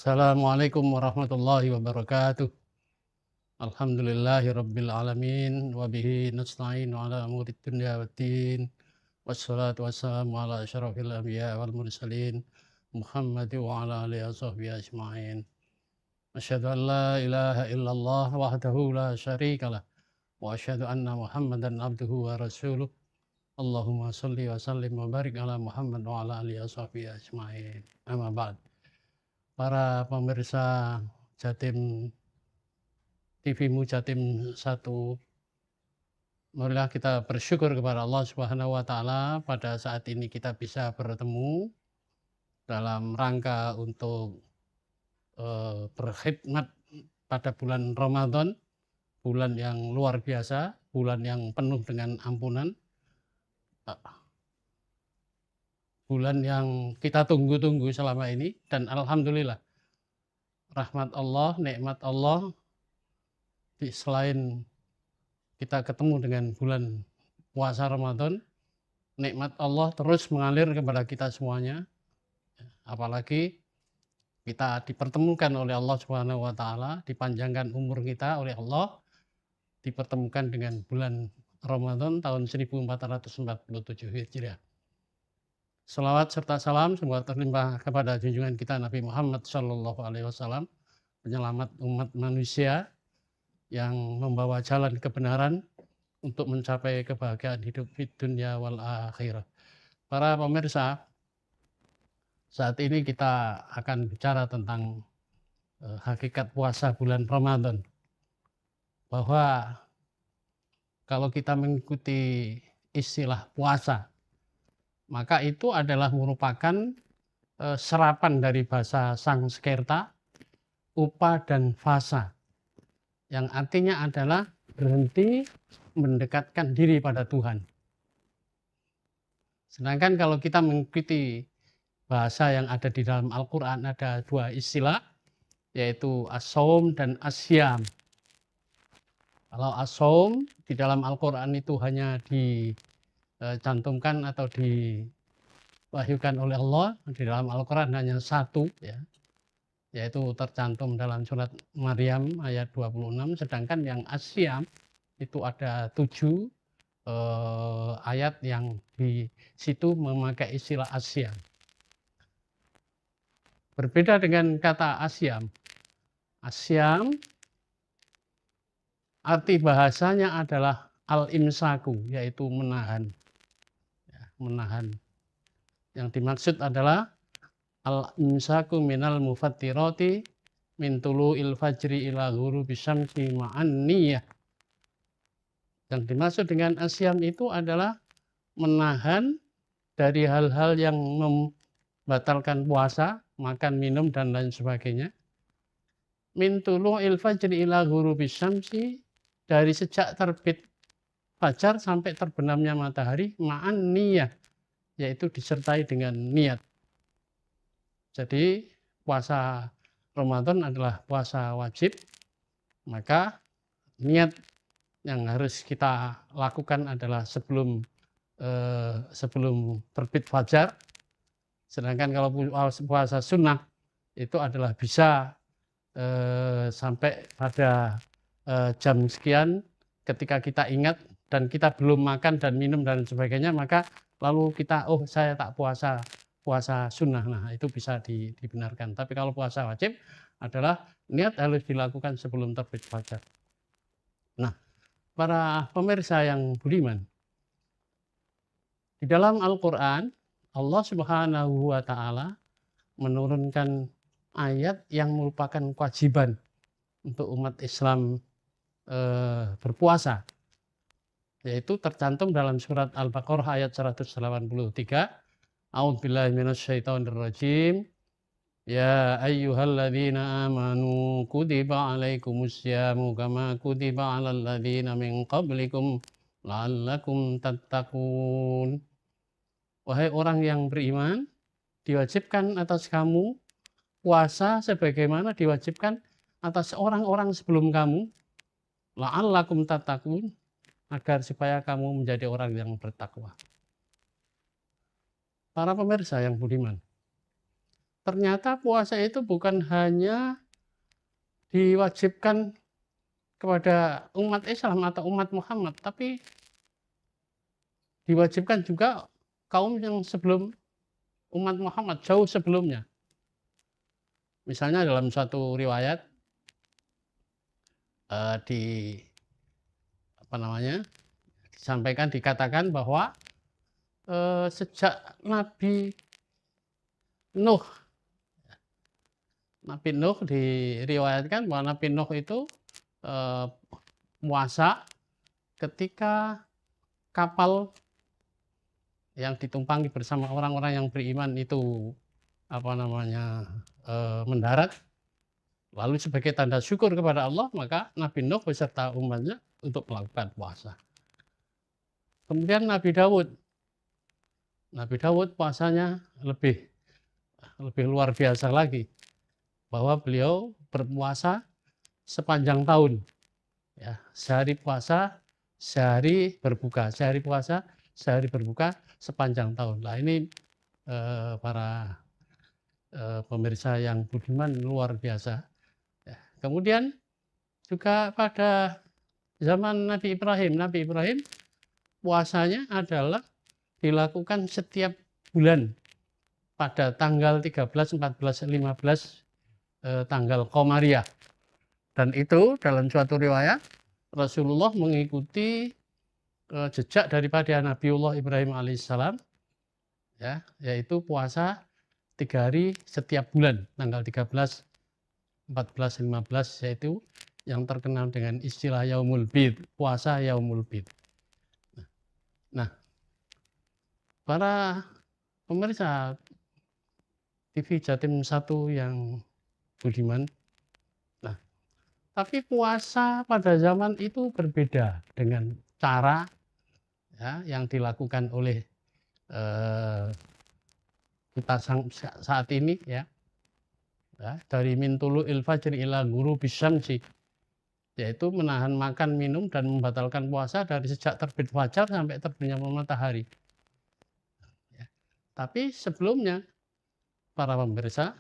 Assalamualaikum warahmatullahi wabarakatuh. Alhamdulillahi rabbil alamin wa bihi nasta'in ala umurid dunya waddin. Wassalatu wassalamu ala asyrafil anbiya wal mursalin Muhammad wa ala alihi wa sahbihi ajma'in. Asyhadu an la ilaha illallah wahdahu la syarikalah wa asyhadu anna Muhammadan abduhu wa rasuluh. Allahumma shalli wa sallim wa barik ala Muhammad wa ala alihi wa sahbihi ajma'in. Amma ba'd. Para pemirsa Jatim TV-mu Jatim 1, marilah kita bersyukur kepada Allah Subhanahu wa taala pada saat ini kita bisa bertemu dalam rangka untuk berkhidmat pada bulan Ramadan, bulan yang luar biasa, bulan yang penuh dengan ampunan, bulan yang kita tunggu-tunggu selama ini, dan alhamdulillah rahmat Allah, nikmat Allah, selain kita ketemu dengan bulan puasa Ramadan, nikmat Allah terus mengalir kepada kita semuanya. Apalagi kita dipertemukan oleh Allah Subhanahu wa taala, dipanjangkan umur kita oleh Allah, dipertemukan dengan bulan Ramadan tahun 1447 Hijriah. Salawat serta salam semoga terlimpah kepada junjungan kita Nabi Muhammad SAW, penyelamat umat manusia yang membawa jalan kebenaran untuk mencapai kebahagiaan hidup di dunia wal akhirah. Para pemirsa, saat ini kita akan bicara tentang hakikat puasa bulan Ramadan. Bahwa kalau kita mengikuti istilah puasa, maka itu adalah merupakan serapan dari bahasa Sanskerta, upa dan fasa, yang artinya adalah berhenti mendekatkan diri pada Tuhan. Sedangkan kalau kita mengikuti bahasa yang ada di dalam Al-Quran, ada dua istilah, yaitu as-shaum dan as-syam. Kalau as-shaum di dalam Al-Quran itu hanya dicantumkan atau diwahyukan oleh Allah, di dalam Al-Quran hanya satu, ya, yaitu tercantum dalam surat Maryam ayat 26, sedangkan yang as-syam itu ada 7 ayat yang di situ memakai istilah as-syam. Berbeda dengan kata asyam. Asyam arti bahasanya adalah al-imsaku, yaitu menahan. Ya, menahan. Yang dimaksud adalah al-imsaku minal mufattirati min tulu'il fajri ila ghurubi syamsi ma'an niyah. Yang dimaksud dengan asyam itu adalah menahan dari hal-hal yang membatalkan puasa, makan, minum, dan lain sebagainya. Min tulu'il fajri ila ghurubi syamsi, dari sejak terbit fajar sampai terbenamnya matahari, ma'an niyah, yaitu disertai dengan niat. Jadi puasa Ramadan adalah puasa wajib, maka niat yang harus kita lakukan adalah sebelum terbit fajar. Sedangkan kalau puasa sunnah itu adalah bisa sampai pada jam sekian, ketika kita ingat dan kita belum makan dan minum dan sebagainya, maka lalu kita, oh saya tak puasa sunnah, nah itu bisa dibenarkan. Tapi kalau puasa wajib adalah niat harus dilakukan sebelum terbit fajar. Nah, para pemirsa yang budiman, di dalam Al-Quran Allah Subhanahu wa taala menurunkan ayat yang merupakan kewajiban untuk umat Islam berpuasa, yaitu tercantum dalam surat Al-Baqarah ayat 183. A'udzubillahi minasyaitonirrajim. Ya ayyuhalladzina amanu kutiba alaikumusyamu kama kutiba alal ladzina min qablikum la'allakum tattaqun. Wahai orang yang beriman, diwajibkan atas kamu puasa sebagaimana diwajibkan atas orang-orang sebelum kamu, la'allakum tattaqun, agar supaya kamu menjadi orang yang bertakwa. Para pemirsa yang budiman, ternyata puasa itu bukan hanya diwajibkan kepada umat Islam atau umat Muhammad, tapi diwajibkan juga kaum yang sebelum umat Muhammad, jauh sebelumnya. Misalnya dalam suatu riwayat di apa namanya, dikatakan bahwa sejak Nuh Nabi Nuh diriwayatkan bahwa Nabi Nuh itu puasa ketika kapal yang ditumpangi bersama orang-orang yang beriman itu mendarat, lalu sebagai tanda syukur kepada Allah, maka Nabi Nuh beserta umatnya untuk melakukan puasa. Kemudian Nabi Daud puasanya lebih luar biasa lagi, bahwa beliau berpuasa sepanjang tahun, ya, sehari puasa, sehari berbuka, sehari puasa, sehari berbuka sepanjang tahun. Nah ini para pemirsa yang budiman luar biasa. Ya. Kemudian juga pada zaman Nabi Ibrahim puasanya adalah dilakukan setiap bulan pada tanggal 13, 14, 15 tanggal Komariah. Dan itu dalam suatu riwayat Rasulullah mengikuti jejak daripada Nabiullah Ibrahim alaihissalam, ya, yaitu puasa 3 hari setiap bulan, tanggal 13, 14, 15, yaitu yang terkenal dengan istilah Yaumul Bid, puasa Yaumul Bid. Nah, para pemirsa TV Jatim 1 yang budiman, nah, tapi puasa pada zaman itu berbeda dengan cara, ya, yang dilakukan oleh kita saat ini, ya, dari min tulu'il fajri ila ghurubis syamsi, yaitu menahan makan, minum, dan membatalkan puasa dari sejak terbit fajar sampai terbitnya matahari. Ya. Tapi sebelumnya, para pemirsa,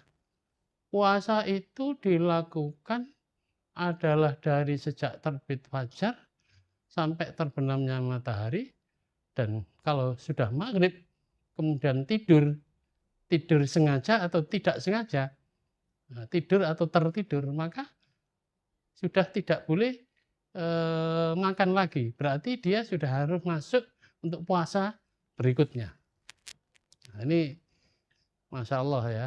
puasa itu dilakukan adalah dari sejak terbit fajar sampai terbenamnya matahari, dan kalau sudah maghrib kemudian tidur sengaja atau tidak sengaja, tidur atau tertidur, maka sudah tidak boleh makan lagi, berarti dia sudah harus masuk untuk puasa berikutnya. Nah, ini Masya Allah, ya,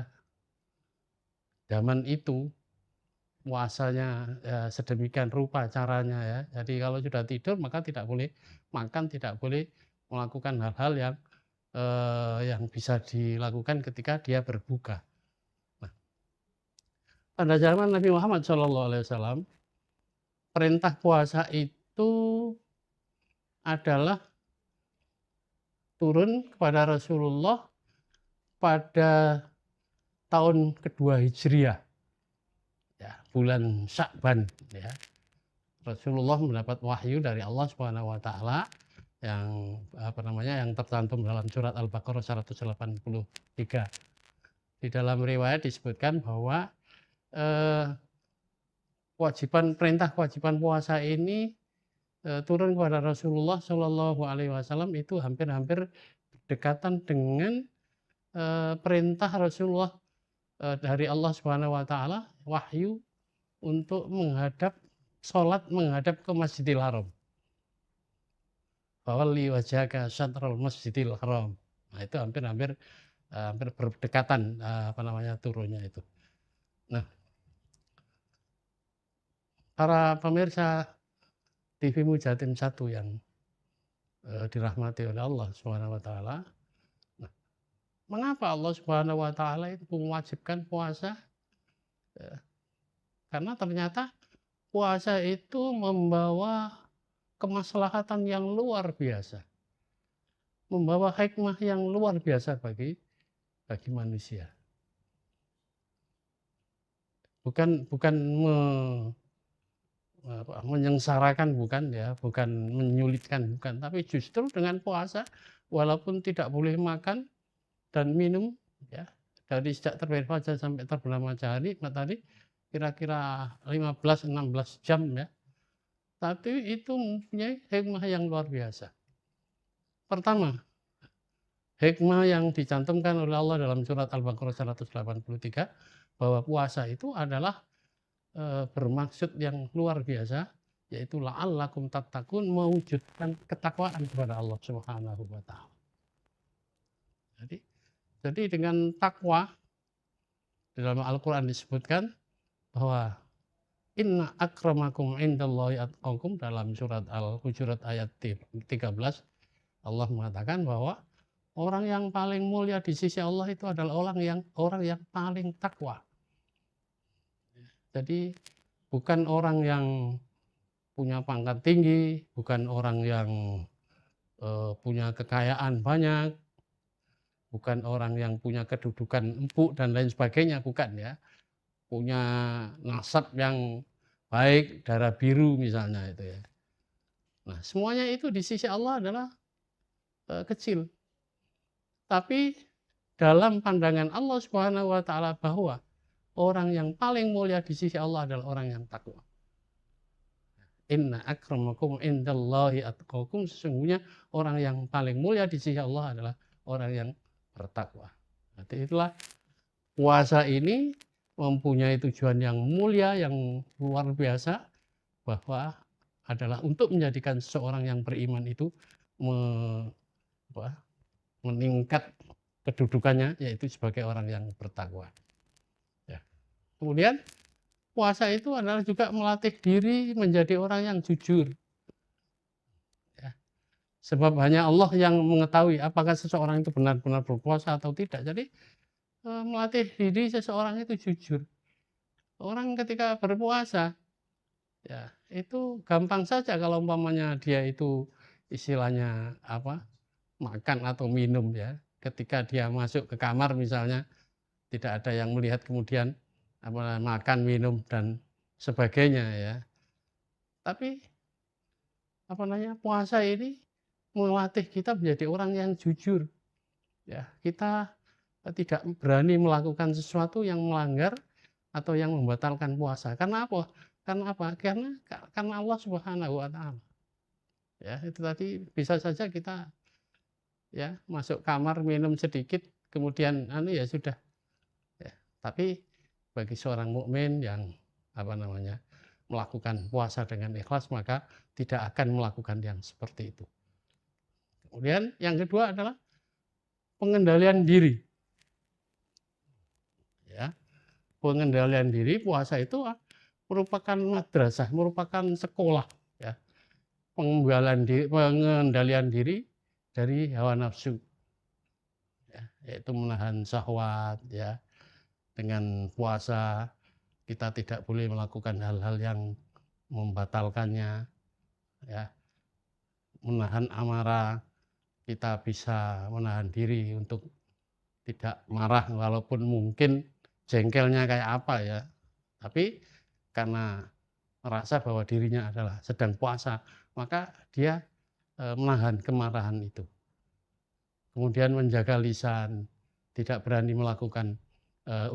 zaman itu puasanya ya, sedemikian rupa caranya, ya. Jadi kalau sudah tidur maka tidak boleh makan, tidak boleh melakukan hal-hal yang bisa dilakukan ketika dia berbuka. Nah, pada zaman Nabi Muhammad SAW, perintah puasa itu adalah turun kepada Rasulullah pada tahun kedua Hijriah, ya, bulan Sya'ban, ya. Rasulullah mendapat wahyu dari Allah Subhanahu wa taala yang yang tercantum dalam surat Al-Baqarah 183. Di dalam riwayat disebutkan bahwa perintah kewajiban puasa ini turun kepada Rasulullah Shallallahu Alaihi Wasallam itu hampir-hampir berdekatan dengan perintah Rasulullah dari Allah Subhanahu Wa Taala, wahyu untuk sholat menghadap ke Masjidil Haram. Fawalli wajhaka syatral Masjidil Haram. Nah itu hampir berdekatan turunnya itu. Nah, para pemirsa TV Jatim 1 yang dirahmati oleh Allah Subhanahu wa taala. Nah, mengapa Allah Subhanahu wa taala itu mewajibkan puasa? Karena ternyata puasa itu membawa kemaslahatan yang luar biasa. Membawa hikmah yang luar biasa bagi manusia. Bukan menyengsarakan, bukan, ya, bukan menyulitkan, bukan, tapi justru dengan puasa walaupun tidak boleh makan dan minum, ya, dari sejak terbit fajar sampai terbenam matahari kira-kira 15-16 jam ya. Tapi itu mempunyai hikmah yang luar biasa. Pertama, hikmah yang dicantumkan oleh Allah dalam surat Al-Baqarah 183 bahwa puasa itu adalah bermaksud yang luar biasa, yaitu la'allakum tattaqun, mewujudkan ketakwaan kepada Allah Subhanahu wa taala. Jadi dengan takwa dalam Al-Qur'an disebutkan bahwa inna akramakum indallahi atqakum, dalam surat Al-Hujurat ayat 13 Allah mengatakan bahwa orang yang paling mulia di sisi Allah itu adalah orang yang paling takwa. Jadi bukan orang yang punya pangkat tinggi, bukan orang yang punya kekayaan banyak, bukan orang yang punya kedudukan empuk dan lain sebagainya, bukan ya. Punya nasab yang baik, darah biru misalnya itu ya. Nah, semuanya itu di sisi Allah adalah kecil. Tapi dalam pandangan Allah Subhanahu wa taala bahwa orang yang paling mulia di sisi Allah adalah orang yang takwa. Inna akramakum indallahi atqakum, sesungguhnya orang yang paling mulia di sisi Allah adalah orang yang bertakwa. Jadi itulah puasa ini mempunyai tujuan yang mulia, yang luar biasa, bahwa adalah untuk menjadikan seseorang yang beriman itu meningkat kedudukannya, yaitu sebagai orang yang bertakwa. Ya. Kemudian puasa itu adalah juga melatih diri menjadi orang yang jujur. Ya. Sebab hanya Allah yang mengetahui apakah seseorang itu benar-benar berpuasa atau tidak. Jadi melatih diri seseorang itu jujur. Orang ketika berpuasa, ya itu gampang saja kalau umpamanya dia itu istilahnya makan atau minum ya. Ketika dia masuk ke kamar misalnya, tidak ada yang melihat, kemudian makan, minum dan sebagainya ya. Tapi puasa ini melatih kita menjadi orang yang jujur. Ya, kita tidak berani melakukan sesuatu yang melanggar atau yang membatalkan puasa. Karena apa? Karena Allah Subhanahu wa taala. Ya, itu tadi bisa saja kita ya masuk kamar minum sedikit kemudian ya sudah. Ya, tapi bagi seorang mukmin yang melakukan puasa dengan ikhlas, maka tidak akan melakukan yang seperti itu. Kemudian yang kedua adalah pengendalian diri. Ya. Pengendalian diri, puasa itu merupakan madrasah, merupakan sekolah ya. Pengendalian diri dari hawa nafsu. Ya, yaitu menahan syahwat ya. Dengan puasa kita tidak boleh melakukan hal-hal yang membatalkannya ya. Menahan amarah, kita bisa menahan diri untuk tidak marah walaupun mungkin jengkelnya kayak apa ya. Tapi karena merasa bahwa dirinya adalah sedang puasa, maka dia menahan kemarahan itu. Kemudian menjaga lisan, tidak berani melakukan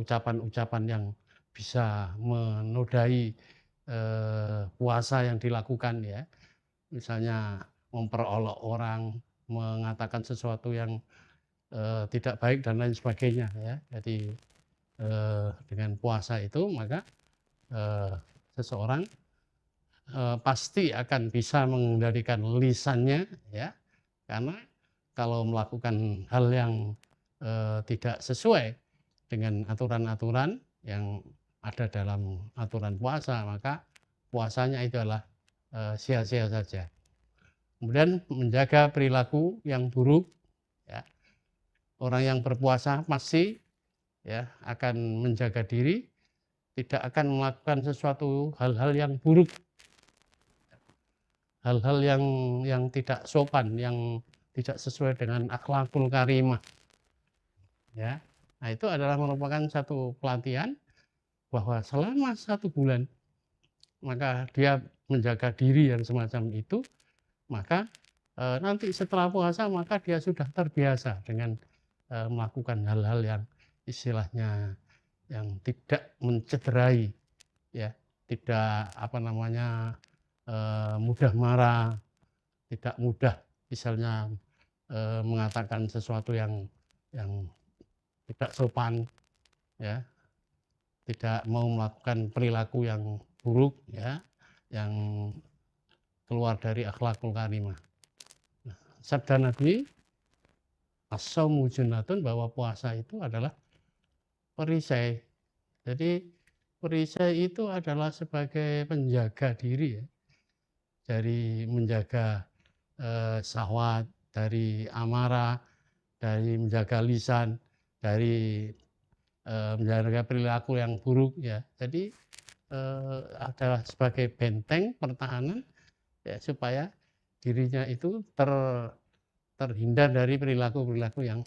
ucapan-ucapan yang bisa menodai puasa yang dilakukan ya. Misalnya memperolok orang, mengatakan sesuatu yang tidak baik dan lain sebagainya ya. Jadi dengan puasa itu maka seseorang pasti akan bisa mengendalikan lisannya ya, karena kalau melakukan hal yang tidak sesuai dengan aturan-aturan yang ada dalam aturan puasa, maka puasanya itu adalah sia-sia saja. Kemudian menjaga perilaku yang buruk ya. Orang yang berpuasa pasti ya akan menjaga diri, tidak akan melakukan sesuatu hal-hal yang buruk, hal-hal yang tidak sopan, yang tidak sesuai dengan akhlakul karimah ya. Nah, itu adalah merupakan satu pelatihan bahwa selama 1 bulan maka dia menjaga diri yang semacam itu, maka nanti setelah puasa maka dia sudah terbiasa dengan melakukan hal-hal istilahnya yang tidak mencederai, ya, tidak mudah marah, tidak mudah misalnya mengatakan sesuatu yang tidak sopan, ya, tidak mau melakukan perilaku yang buruk, ya, yang keluar dari akhlakul karimah. Sabda Nabi, as-shaumu junnatun, bahwa puasa itu adalah perisai. Jadi perisai itu adalah sebagai penjaga diri, ya, dari menjaga syahwat, dari amarah, dari menjaga lisan, dari menjaga perilaku yang buruk, ya. Jadi adalah sebagai benteng pertahanan, ya, supaya dirinya itu terhindar dari perilaku-perilaku yang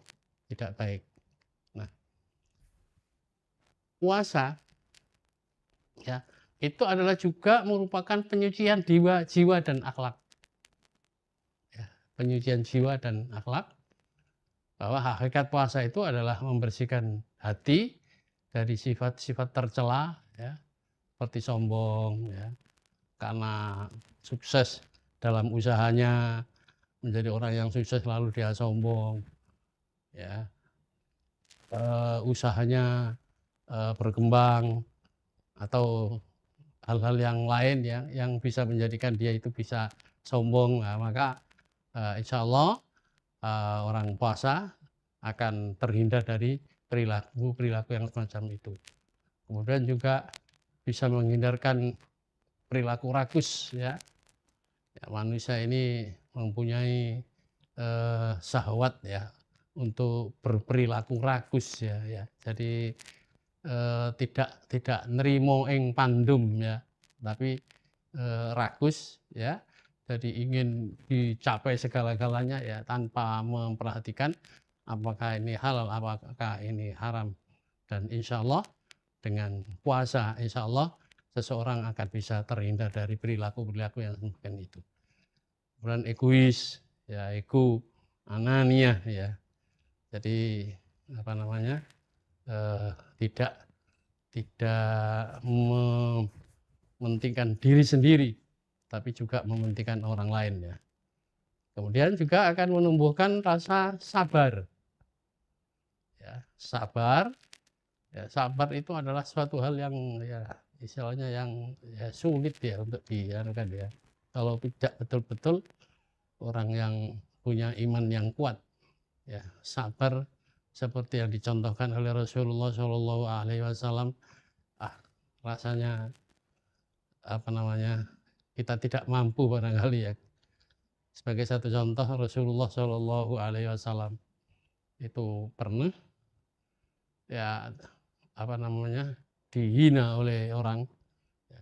tidak baik. Nah, puasa, ya, itu adalah juga merupakan penyucian jiwa dan akhlak. Ya, penyucian jiwa dan akhlak, bahwa hakikat puasa itu adalah membersihkan hati dari sifat-sifat tercela, ya, seperti sombong, ya, karena sukses dalam usahanya, menjadi orang yang sukses lalu dia sombong, ya, usahanya berkembang atau hal-hal yang lain, ya, yang bisa menjadikan dia itu bisa sombong. Nah, maka insya Allah orang puasa akan terhindar dari perilaku yang semacam itu. Kemudian juga bisa menghindarkan perilaku rakus, ya. Ya, manusia ini mempunyai syahwat, ya, untuk berperilaku rakus, ya. Jadi tidak nerimo ing pandum, ya, tapi rakus, ya. Jadi ingin dicapai segala-galanya, ya, tanpa memperhatikan apakah ini halal, apakah ini haram. Dan insya Allah dengan puasa, insya Allah seseorang akan bisa terhindar dari perilaku-perilaku yang semacam itu. Kemudian egois, ya, ego, anania, ya. Jadi tidak mementingkan diri sendiri, tapi juga mementingkan orang lain, ya. Kemudian juga akan menumbuhkan rasa sabar, ya. Sabar itu adalah suatu hal yang, ya, istilahnya yang, ya, sulit, ya, untuk dianukan, ya. Kalau tidak betul-betul orang yang punya iman yang kuat, ya, sabar seperti yang dicontohkan oleh Rasulullah SAW, rasanya kita tidak mampu barangkali, ya. Sebagai satu contoh, Rasulullah SAW itu pernah, ya, dihina oleh orang, ya.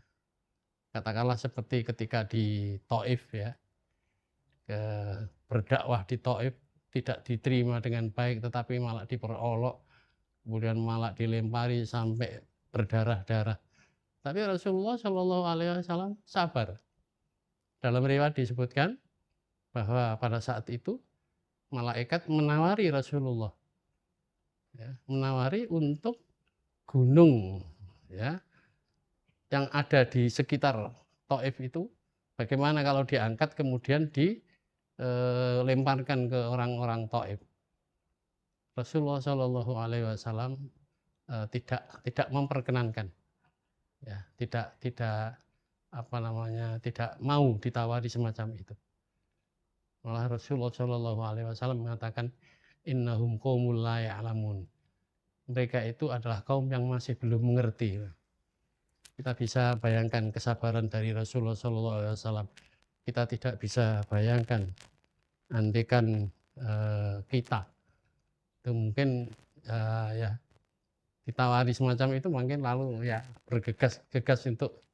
Katakanlah seperti ketika di Thaif, ya, berdakwah di Thaif tidak diterima dengan baik, tetapi malah diperolok, kemudian malah dilempari sampai berdarah-darah. Tapi Rasulullah SAW sabar. Dalam riwayat disebutkan bahwa pada saat itu malaikat menawari Rasulullah, ya, menawari untuk gunung, ya, yang ada di sekitar Thaif itu, bagaimana kalau diangkat kemudian dilemparkan ke orang-orang Thaif. Rasulullah SAW tidak memperkenankan, ya, tidak mau ditawari semacam itu. Malah Rasulullah SAW mengatakan, innahum qaumul la ya'lamun. Mereka itu adalah kaum yang masih belum mengerti. Kita bisa bayangkan kesabaran dari Rasulullah SAW. Kita tidak bisa bayangkan, andaikan kita itu mungkin ya ditawari semacam itu, mungkin lalu, ya, bergegas untuk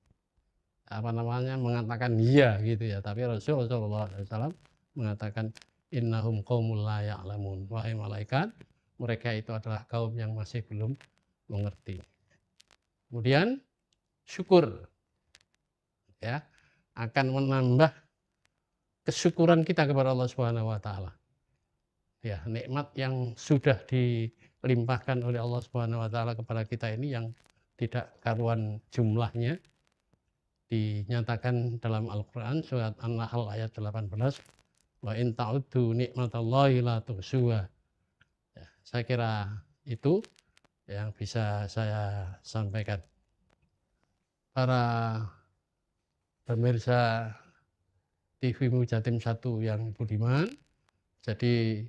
mengatakan iya, gitu, ya. Tapi Rasulullah SAW mengatakan, innahum qaumul la ya'lamun. Wahai malaikat, mereka itu adalah kaum yang masih belum mengerti. Kemudian syukur, ya, akan menambah kesyukuran kita kepada Allah Subhanahu wa taala. ya nikmat yang sudah dilimpahkan oleh Allah Subhanahu wa taala kepada kita ini yang tidak karuan jumlahnya, dinyatakan dalam Al-Qur'an surat An-Nahl ayat 18, wa in ta'uddu nikmatallahi la tuhsuha. Ya, saya kira itu yang bisa saya sampaikan. Para pemirsa TV-mu Jatim 1 yang budiman, jadi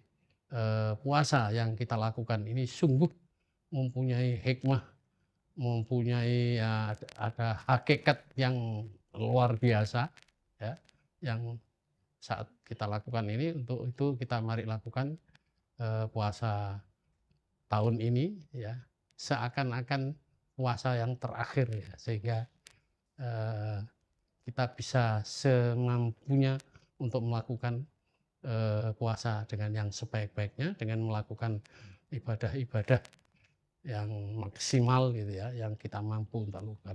puasa yang kita lakukan ini sungguh mempunyai hikmah, mempunyai ada hakikat yang luar biasa, ya, yang saat kita lakukan ini. Untuk itu kita mari lakukan puasa tahun ini, ya, seakan-akan puasa yang terakhir, ya, sehingga kita bisa semampunya untuk melakukan puasa dengan yang sebaik-baiknya, dengan melakukan ibadah-ibadah yang maksimal gitu ya, yang kita mampu untuk lakukan.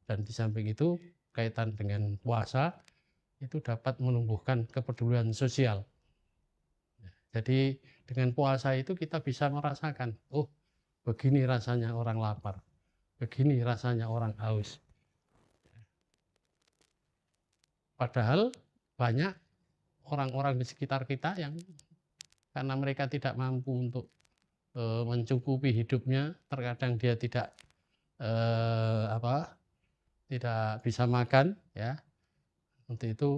Dan di samping itu kaitan dengan puasa itu dapat menumbuhkan kepedulian sosial. Jadi dengan puasa itu kita bisa merasakan, oh begini rasanya orang lapar, begini rasanya orang haus. Padahal banyak orang-orang di sekitar kita yang karena mereka tidak mampu untuk mencukupi hidupnya, terkadang dia tidak bisa makan, ya. Untuk itu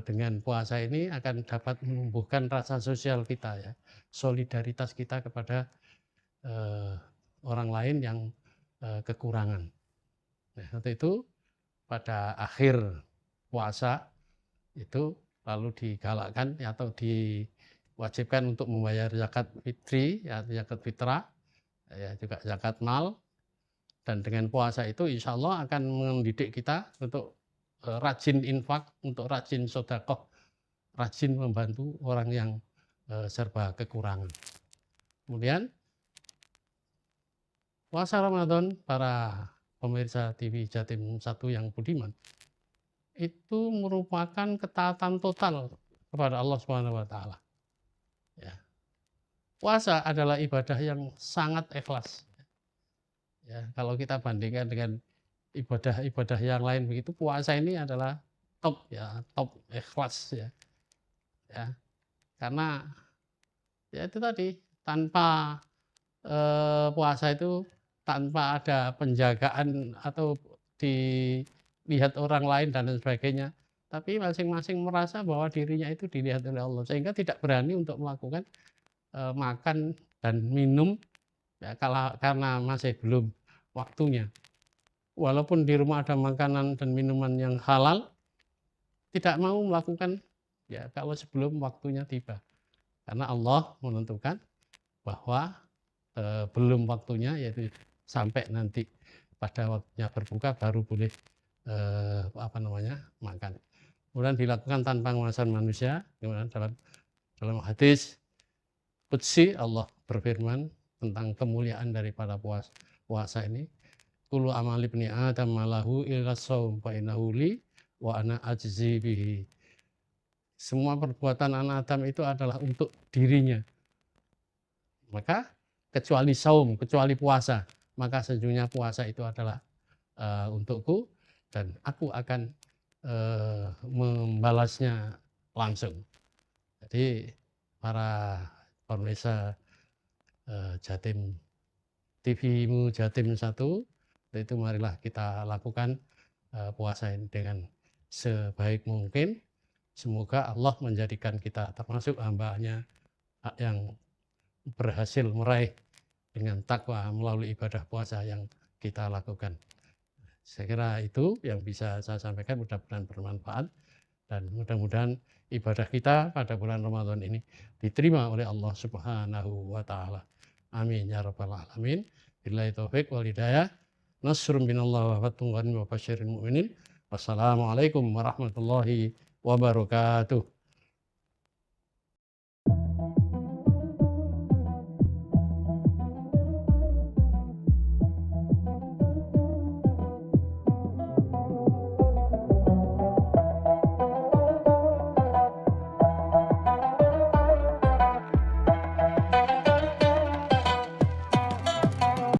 dengan puasa ini akan dapat menumbuhkan rasa sosial kita, ya, solidaritas kita kepada orang lain yang kekurangan. Nah, untuk itu pada akhir puasa itu lalu digalakkan atau diwajibkan untuk membayar zakat fitri, ya, zakat fitrah, ya, juga zakat mal. Dan dengan puasa itu insya Allah akan mendidik kita untuk rajin infak, untuk rajin sedekah, rajin membantu orang yang serba kekurangan. Kemudian puasa Ramadan, para pemirsa TV Jatim 1 yang budiman, itu merupakan ketaatan total kepada Allah Subhanahu wa taala. Ya. Puasa adalah ibadah yang sangat ikhlas. Ya, kalau kita bandingkan dengan ibadah-ibadah yang lain begitu, puasa ini adalah top, ya, top ikhlas, ya. Ya. Karena ya itu tadi, tanpa puasa itu, tanpa ada penjagaan atau dilihat orang lain dan lain sebagainya, tapi masing-masing merasa bahwa dirinya itu dilihat oleh Allah, sehingga tidak berani untuk melakukan makan dan minum, ya, karena masih belum waktunya. Walaupun di rumah ada makanan dan minuman yang halal, tidak mau melakukan, ya, kalau sebelum waktunya tiba, karena Allah menentukan bahwa belum waktunya, yaitu sampai nanti pada waktunya berbuka baru boleh makan. Kemudian dilakukan tanpa pengawasan manusia. Kemudian dalam hadis qudsi Allah berfirman tentang kemuliaan daripada puasa ini, kullu amali ibni adam malahu illa shaum fa innahu li wa ana ajzi bihi. Semua perbuatan anak Adam itu adalah untuk dirinya, maka kecuali saum, kecuali puasa, maka sejujurnya puasa itu adalah untukku dan aku akan membalasnya langsung. Jadi para pemirsa Jatim TV-mu Jatim 1, itu marilah kita lakukan puasa ini dengan sebaik mungkin. Semoga Allah menjadikan kita termasuk hamba-Nya yang berhasil meraih dengan takwa melalui ibadah puasa yang kita lakukan. Saya kira itu yang bisa saya sampaikan, mudah-mudahan bermanfaat dan mudah-mudahan ibadah kita pada bulan Ramadan ini diterima oleh Allah Subhanahu wa taala. Amin ya rabbal alamin. Billahi taufik wal hidayah. Nasrun minallah wa fathun wa basyiril mu'minin. Wassalamualaikum warahmatullahi wabarakatuh.